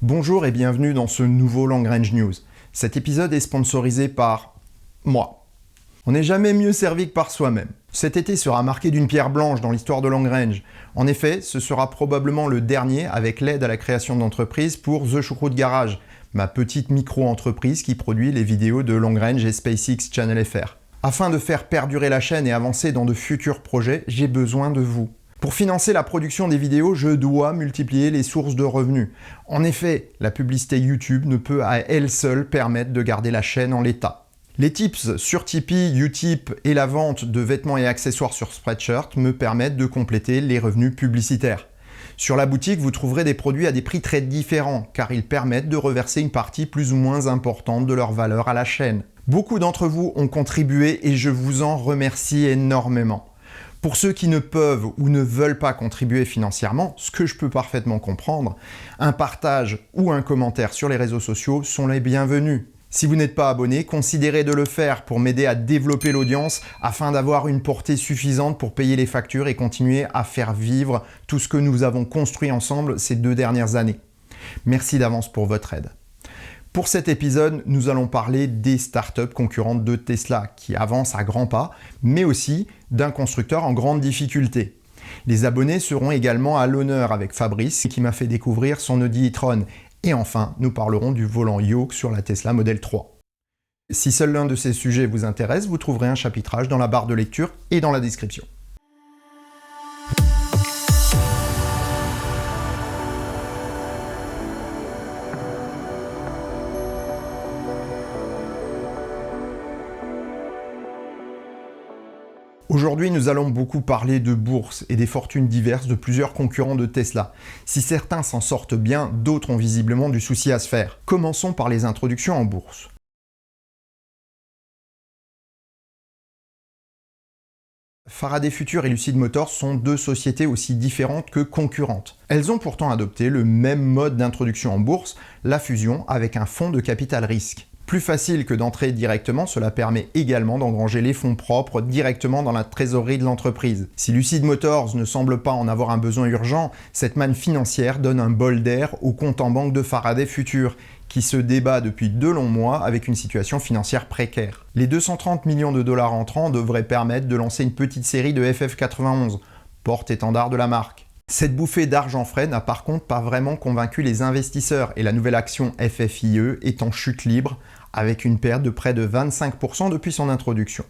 Bonjour et bienvenue dans ce nouveau Long Range News. Cet épisode est sponsorisé par moi. On n'est jamais mieux servi que par soi-même. Cet été sera marqué d'une pierre blanche dans l'histoire de Long Range. En effet, ce sera probablement le dernier avec l'aide à la création d'entreprises pour The Choucroute Garage, ma petite micro-entreprise qui produit les vidéos de Long Range et SpaceX Channel FR. Afin de faire perdurer la chaîne et avancer dans de futurs projets, j'ai besoin de vous. Pour financer la production des vidéos, je dois multiplier les sources de revenus. En effet, la publicité YouTube ne peut à elle seule permettre de garder la chaîne en l'état. Les tips sur Tipeee, Utip et la vente de vêtements et accessoires sur Spreadshirt me permettent de compléter les revenus publicitaires. Sur la boutique, vous trouverez des produits à des prix très différents, car ils permettent de reverser une partie plus ou moins importante de leur valeur à la chaîne. Beaucoup d'entre vous ont contribué et je vous en remercie énormément. Pour ceux qui ne peuvent ou ne veulent pas contribuer financièrement, ce que je peux parfaitement comprendre, un partage ou un commentaire sur les réseaux sociaux sont les bienvenus. Si vous n'êtes pas abonné, considérez de le faire pour m'aider à développer l'audience afin d'avoir une portée suffisante pour payer les factures et continuer à faire vivre tout ce que nous avons construit ensemble ces 2 dernières années. Merci d'avance pour votre aide. Pour cet épisode, nous allons parler des startups concurrentes de Tesla qui avancent à grands pas, mais aussi d'un constructeur en grande difficulté. Les abonnés seront également à l'honneur avec Fabrice qui m'a fait découvrir son Audi e-tron. Et enfin, nous parlerons du volant Yoke sur la Tesla Model 3. Si seul l'un de ces sujets vous intéresse, vous trouverez un chapitrage dans la barre de lecture et dans la description. Aujourd'hui, nous allons beaucoup parler de bourse et des fortunes diverses de plusieurs concurrents de Tesla. Si certains s'en sortent bien, d'autres ont visiblement du souci à se faire. Commençons par les introductions en bourse. Faraday Future et Lucid Motors sont 2 sociétés aussi différentes que concurrentes. Elles ont pourtant adopté le même mode d'introduction en bourse, la fusion avec un fonds de capital risque. Plus facile que d'entrer directement, cela permet également d'engranger les fonds propres directement dans la trésorerie de l'entreprise. Si Lucid Motors ne semble pas en avoir un besoin urgent, cette manne financière donne un bol d'air au compte en banque de Faraday Future, qui se débat depuis 2 longs mois avec une situation financière précaire. Les 230 millions de dollars entrants devraient permettre de lancer une petite série de FF91, porte-étendard de la marque. Cette bouffée d'argent frais n'a par contre pas vraiment convaincu les investisseurs et la nouvelle action FFIE est en chute libre avec une perte de près de 25% depuis son introduction.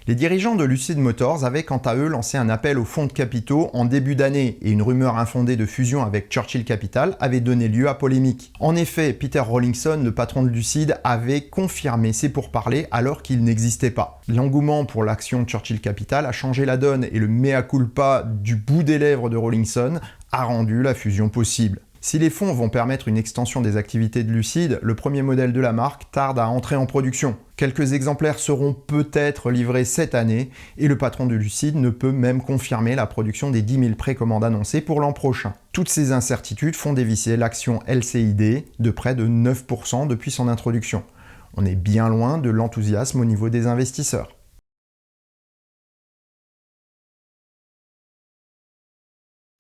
Les dirigeants de Lucid Motors avaient quant à eux lancé un appel aux fonds de capitaux en début d'année et une rumeur infondée de fusion avec Churchill Capital avait donné lieu à polémique. En effet, Peter Rawlinson, le patron de Lucid, avait confirmé ses pourparlers alors qu'ils n'existaient pas. L'engouement pour l'action Churchill Capital a changé la donne et le mea culpa du bout des lèvres de Rawlinson a rendu la fusion possible. Si les fonds vont permettre une extension des activités de Lucid, le premier modèle de la marque tarde à entrer en production. Quelques exemplaires seront peut-être livrés cette année et le patron de Lucid ne peut même confirmer la production des 10 000 précommandes annoncées pour l'an prochain. Toutes ces incertitudes font dévisser l'action LCID de près de 9% depuis son introduction. On est bien loin de l'enthousiasme au niveau des investisseurs.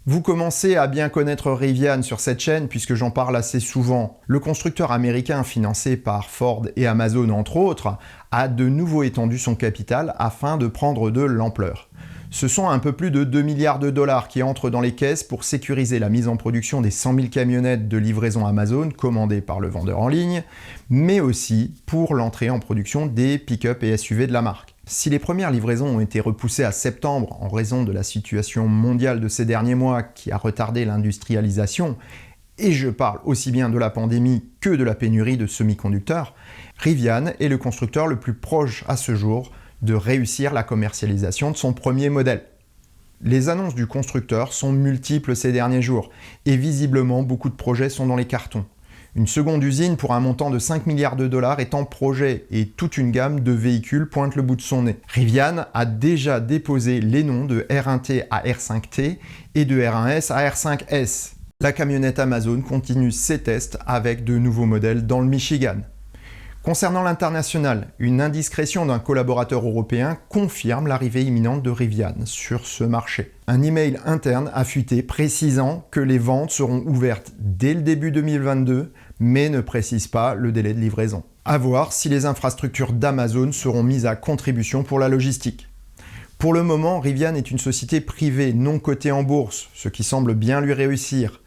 Vous commencez à bien connaître Rivian sur cette chaîne puisque j'en parle assez souvent. Le constructeur américain financé par Ford et Amazon entre autres a de nouveau étendu son capital afin de prendre de l'ampleur. Ce sont un peu plus de 2 milliards de dollars qui entrent dans les caisses pour sécuriser la mise en production des 100 000 camionnettes de livraison Amazon commandées par le vendeur en ligne, mais aussi pour l'entrée en production des pick-up et SUV de la marque. Si les premières livraisons ont été repoussées à septembre en raison de la situation mondiale de ces derniers mois qui a retardé l'industrialisation, et je parle aussi bien de la pandémie que de la pénurie de semi-conducteurs, Rivian est le constructeur le plus proche à ce jour de réussir la commercialisation de son premier modèle. Les annonces du constructeur sont multiples ces derniers jours, et visiblement beaucoup de projets sont dans les cartons. Une seconde usine pour un montant de 5 milliards de dollars est en projet et toute une gamme de véhicules pointe le bout de son nez. Rivian a déjà déposé les noms de R1T à R5T et de R1S à R5S. La camionnette Amazon continue ses tests avec de nouveaux modèles dans le Michigan. Concernant l'international, une indiscrétion d'un collaborateur européen confirme l'arrivée imminente de Rivian sur ce marché. Un email interne a fuité précisant que les ventes seront ouvertes dès le début 2022, mais ne précise pas le délai de livraison. À voir si les infrastructures d'Amazon seront mises à contribution pour la logistique. Pour le moment, Rivian est une société privée non cotée en bourse, ce qui semble bien lui réussir.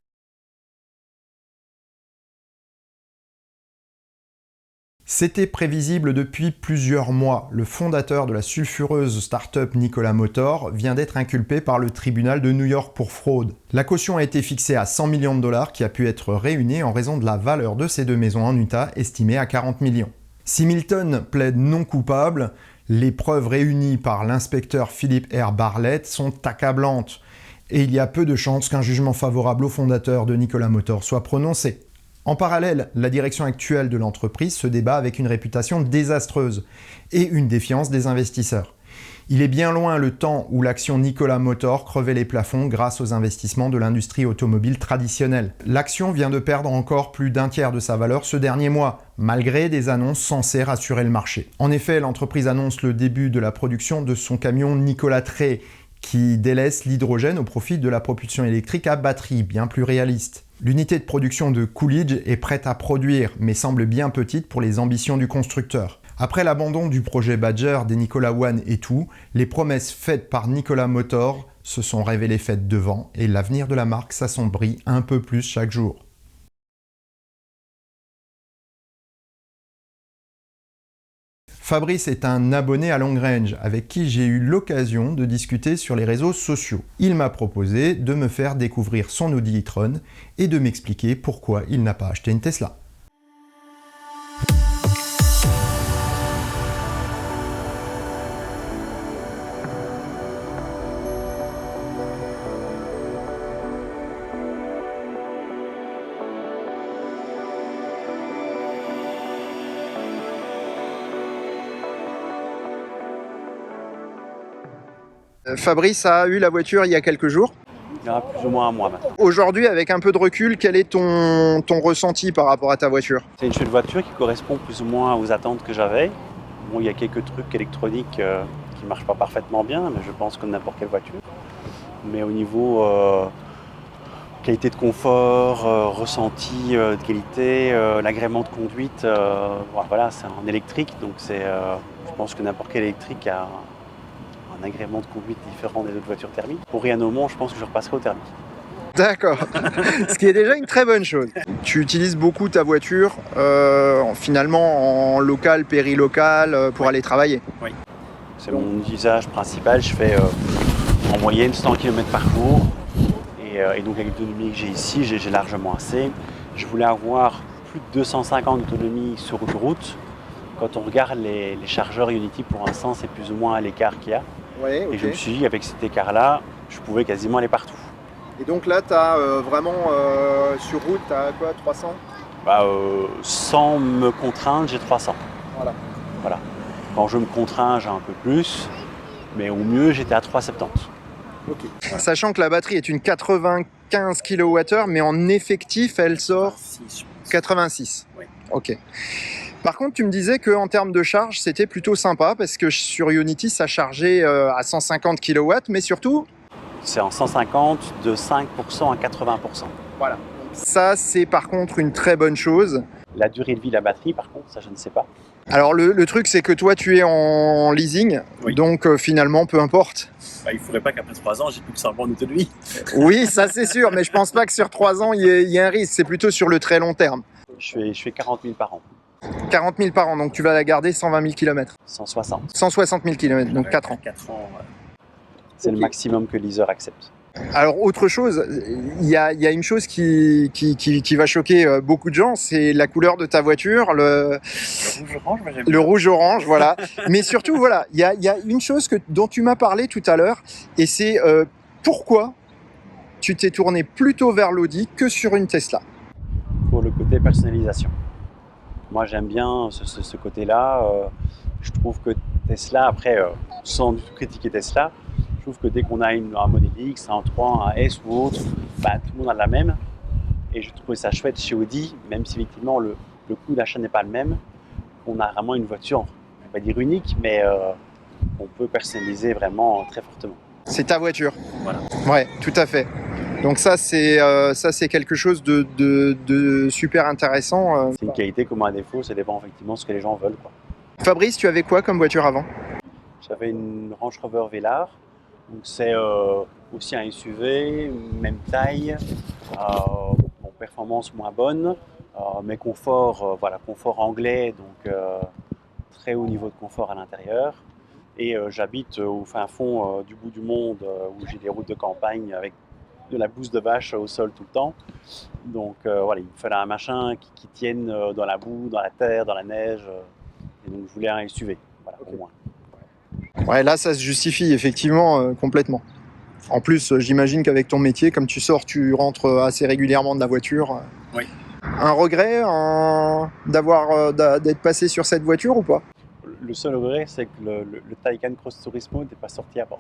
C'était prévisible depuis plusieurs mois. Le fondateur de la sulfureuse start-up Nikola Motor vient d'être inculpé par le tribunal de New York pour fraude. La caution a été fixée à 100 millions de dollars qui a pu être réunie en raison de la valeur de ces deux maisons en Utah estimée à 40 millions. Si Milton plaide non coupable, les preuves réunies par l'inspecteur Philip R. Barlett sont accablantes et il y a peu de chances qu'un jugement favorable au fondateur de Nikola Motor soit prononcé. En parallèle, la direction actuelle de l'entreprise se débat avec une réputation désastreuse et une défiance des investisseurs. Il est bien loin le temps où l'action Nikola Motor crevait les plafonds grâce aux investissements de l'industrie automobile traditionnelle. L'action vient de perdre encore plus d'un tiers de sa valeur ce dernier mois, malgré des annonces censées rassurer le marché. En effet, l'entreprise annonce le début de la production de son camion Nikola Tre, qui délaisse l'hydrogène au profit de la propulsion électrique à batterie, bien plus réaliste. L'unité de production de Coolidge est prête à produire, mais semble bien petite pour les ambitions du constructeur. Après l'abandon du projet Badger, des Nikola One et tout, les promesses faites par Nikola Motor se sont révélées faites de vent et l'avenir de la marque s'assombrit un peu plus chaque jour. Fabrice est un abonné à Long Range avec qui j'ai eu l'occasion de discuter sur les réseaux sociaux. Il m'a proposé de me faire découvrir son Audi e-tron et de m'expliquer pourquoi il n'a pas acheté une Tesla. Fabrice a eu la voiture il y a quelques jours. Il y aura plus ou moins un mois maintenant. Aujourd'hui, avec un peu de recul, quel est ton ressenti par rapport à ta voiture? C'est une chouette voiture qui correspond plus ou moins aux attentes que j'avais. Bon, il y a quelques trucs électroniques qui ne marchent pas parfaitement bien, mais je pense comme n'importe quelle voiture. Mais au niveau qualité de confort, ressenti de qualité, l'agrément de conduite, voilà, c'est en électrique, donc je pense que n'importe quel électrique a un agrément de conduite différent des autres voitures thermiques. Pour rien au monde, je pense que je repasserai au thermique. D'accord, ce qui est déjà une très bonne chose. Tu utilises beaucoup ta voiture finalement en local, périlocal, pour aller travailler. Oui, c'est mon usage principal. Je fais en moyenne 100 km par jour. Et donc avec l'autonomie que j'ai ici, j'ai largement assez. Je voulais avoir plus de 250 d'autonomie sur route. Quand on regarde les chargeurs Ionity, pour l'instant, c'est plus ou moins l'écart qu'il y a. Ouais, okay. Et je me suis dit, avec cet écart-là, je pouvais quasiment aller partout. Et donc là, tu as vraiment sur route, tu as quoi, 300? Sans me contraindre, j'ai 300. Voilà. Quand je me contrains, j'ai un peu plus, mais au mieux, j'étais à 370. Okay. Voilà. Sachant que la batterie est une 95 kWh, mais en effectif, elle sort 86. Oui. Ok. Par contre, tu me disais qu'en termes de charge, c'était plutôt sympa parce que sur Ionity, ça chargeait à 150 kW, mais surtout... C'est en 150 de 5% à 80%. Voilà. Ça, c'est par contre une très bonne chose. La durée de vie de la batterie, par contre, ça, je ne sais pas. Alors, le truc, c'est que toi, tu es en leasing, oui. Donc finalement, peu importe. Il ne faudrait pas qu'après 3 ans, j'ai plus que 100 ans d'autonomie. Oui, ça, c'est sûr, mais je pense pas que sur 3 ans, il y ait un risque. C'est plutôt sur le très long terme. Je fais 40 000 par an. 40 000 par an, donc tu vas la garder 120 000 km. 160. 160 000 km, donc 4 ans. 4 ans, ouais. C'est le maximum que leaser accepte. Alors, autre chose, il y a une chose qui va choquer beaucoup de gens, c'est la couleur de ta voiture, le rouge-orange, moi j'aime bien. Le rouge-orange, voilà. Mais surtout, voilà, il y a une chose dont tu m'as parlé tout à l'heure, et c'est pourquoi tu t'es tourné plutôt vers l'Audi que sur une Tesla. Pour le côté personnalisation. Moi, j'aime bien ce côté-là. Je trouve que Tesla, après, sans du tout critiquer Tesla, je trouve que dès qu'on a un modèle X, un 3, un S ou autre, tout le monde a la même. Et je trouve ça chouette chez Audi, même si effectivement le coût d'achat n'est pas le même. on a vraiment une voiture, je ne vais pas dire unique, mais on peut personnaliser vraiment très fortement. C'est ta voiture. Voilà. Ouais, tout à fait. Donc ça c'est quelque chose de super intéressant. C'est une qualité comme un défaut, ça dépend effectivement de ce que les gens veulent, quoi. Fabrice, tu avais quoi comme voiture avant? J'avais une Range Rover Velar, donc c'est aussi un SUV, même taille, performance moins bonne, mais confort, confort anglais, donc très haut niveau de confort à l'intérieur. Et j'habite au fin fond du bout du monde, où j'ai des routes de campagne avec de la bouse de vache au sol tout le temps. Donc il me fallait un machin qui tienne dans la boue, dans la terre, dans la neige. Et donc je voulais un SUV, voilà, au moins. Ouais, là ça se justifie effectivement complètement. En plus, j'imagine qu'avec ton métier, comme tu sors, tu rentres assez régulièrement de la voiture. Oui. Un regret d'être passé sur cette voiture ou pas? Le seul regret, c'est que le Taycan Cross Turismo n'était pas sorti avant.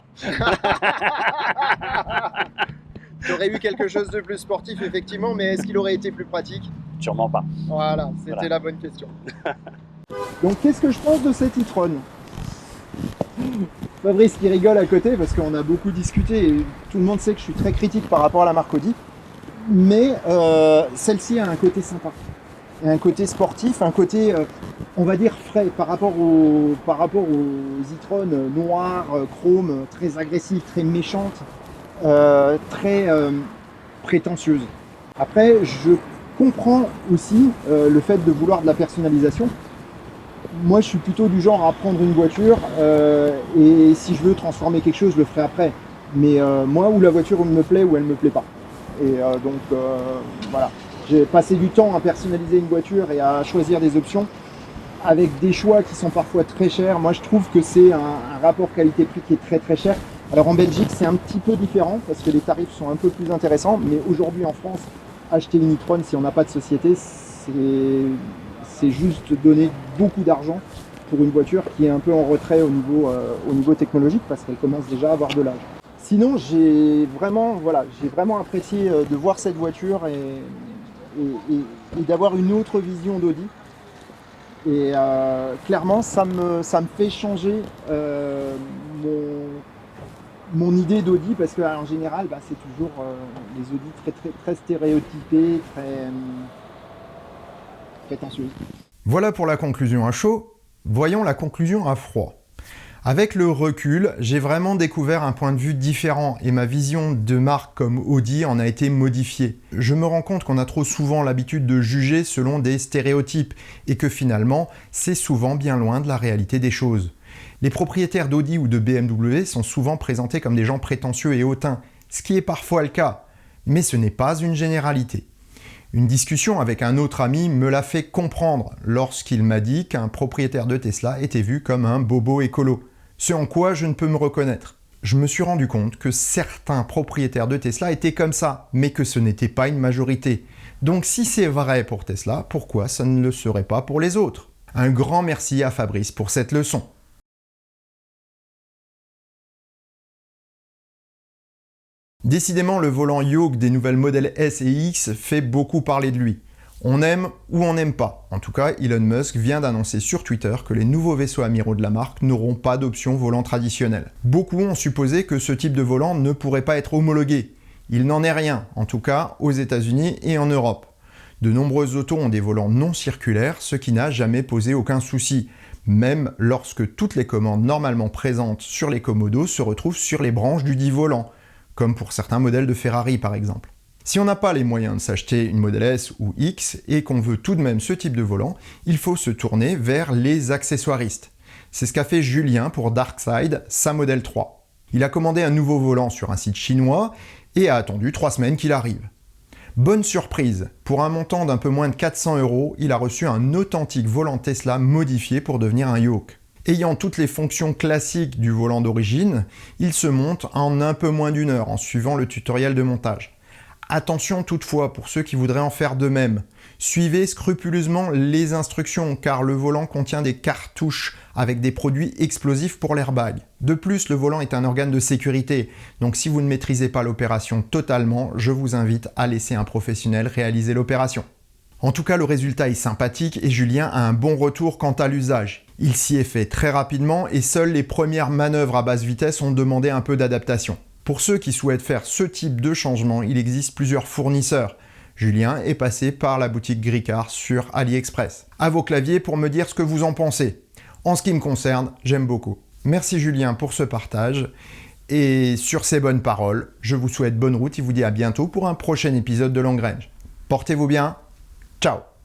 Tu aurais eu quelque chose de plus sportif, effectivement, mais est-ce qu'il aurait été plus pratique? Sûrement pas. Voilà, c'était la bonne question. Donc, qu'est-ce que je pense de cette e-tron? Fabrice qui rigole à côté parce qu'on a beaucoup discuté et tout le monde sait que je suis très critique par rapport à la marque Audi. Mais celle-ci a un côté sympa. Et un côté sportif, un côté, on va dire, frais par rapport aux e-tron noires, chrome, très agressives, très méchantes, très prétentieuses. Après, je comprends aussi le fait de vouloir de la personnalisation. Moi, je suis plutôt du genre à prendre une voiture et si je veux transformer quelque chose, je le ferai après. Mais moi, ou la voiture me plaît ou elle me plaît pas. Et voilà. J'ai passé du temps à personnaliser une voiture et à choisir des options avec des choix qui sont parfois très chers. Moi, je trouve que c'est un rapport qualité-prix qui est très très cher. Alors en Belgique, c'est un petit peu différent parce que les tarifs sont un peu plus intéressants. Mais aujourd'hui en France, acheter une e-tron, si on n'a pas de société, c'est juste donner beaucoup d'argent pour une voiture qui est un peu en retrait au niveau technologique parce qu'elle commence déjà à avoir de l'âge. Sinon, j'ai vraiment apprécié de voir cette voiture et d'avoir une autre vision d'Audi. Et clairement, ça me fait changer mon idée d'Audi parce qu'en général, c'est toujours les Audi très, très, très stéréotypés, très prétentieux. Voilà pour la conclusion à chaud. Voyons la conclusion à froid. Avec le recul, j'ai vraiment découvert un point de vue différent et ma vision de marque comme Audi en a été modifiée. Je me rends compte qu'on a trop souvent l'habitude de juger selon des stéréotypes et que finalement, c'est souvent bien loin de la réalité des choses. Les propriétaires d'Audi ou de BMW sont souvent présentés comme des gens prétentieux et hautains, ce qui est parfois le cas, mais ce n'est pas une généralité. Une discussion avec un autre ami me l'a fait comprendre lorsqu'il m'a dit qu'un propriétaire de Tesla était vu comme un bobo écolo. Ce en quoi je ne peux me reconnaître. Je me suis rendu compte que certains propriétaires de Tesla étaient comme ça, mais que ce n'était pas une majorité. Donc si c'est vrai pour Tesla, pourquoi ça ne le serait pas pour les autres? Un grand merci à Fabrice pour cette leçon. Décidément, le volant yoke des nouvelles modèles S et X fait beaucoup parler de lui. On aime ou on n'aime pas. En tout cas, Elon Musk vient d'annoncer sur Twitter que les nouveaux vaisseaux amiraux de la marque n'auront pas d'option volant traditionnelle. Beaucoup ont supposé que ce type de volant ne pourrait pas être homologué. Il n'en est rien, en tout cas aux États-Unis et en Europe. De nombreuses autos ont des volants non circulaires, ce qui n'a jamais posé aucun souci, même lorsque toutes les commandes normalement présentes sur les commodos se retrouvent sur les branches du dit volant, comme pour certains modèles de Ferrari par exemple. Si on n'a pas les moyens de s'acheter une Model S ou X et qu'on veut tout de même ce type de volant, il faut se tourner vers les accessoiristes. C'est ce qu'a fait Julien pour Darkside, sa Model 3. Il a commandé un nouveau volant sur un site chinois et a attendu 3 semaines qu'il arrive. Bonne surprise, pour un montant d'un peu moins de 400 €, il a reçu un authentique volant Tesla modifié pour devenir un yoke. Ayant toutes les fonctions classiques du volant d'origine, il se monte en un peu moins d'1 heure en suivant le tutoriel de montage. Attention toutefois pour ceux qui voudraient en faire de même. Suivez scrupuleusement les instructions car le volant contient des cartouches avec des produits explosifs pour l'airbag. De plus, le volant est un organe de sécurité, donc si vous ne maîtrisez pas l'opération totalement, je vous invite à laisser un professionnel réaliser l'opération. En tout cas, le résultat est sympathique et Julien a un bon retour quant à l'usage. Il s'y est fait très rapidement et seules les premières manœuvres à basse vitesse ont demandé un peu d'adaptation. Pour ceux qui souhaitent faire ce type de changement, il existe plusieurs fournisseurs. Julien est passé par la boutique Gricard sur AliExpress. À vos claviers pour me dire ce que vous en pensez. En ce qui me concerne, j'aime beaucoup. Merci Julien pour ce partage. Et sur ces bonnes paroles, je vous souhaite bonne route et vous dis à bientôt pour un prochain épisode de Long Range. Portez-vous bien. Ciao.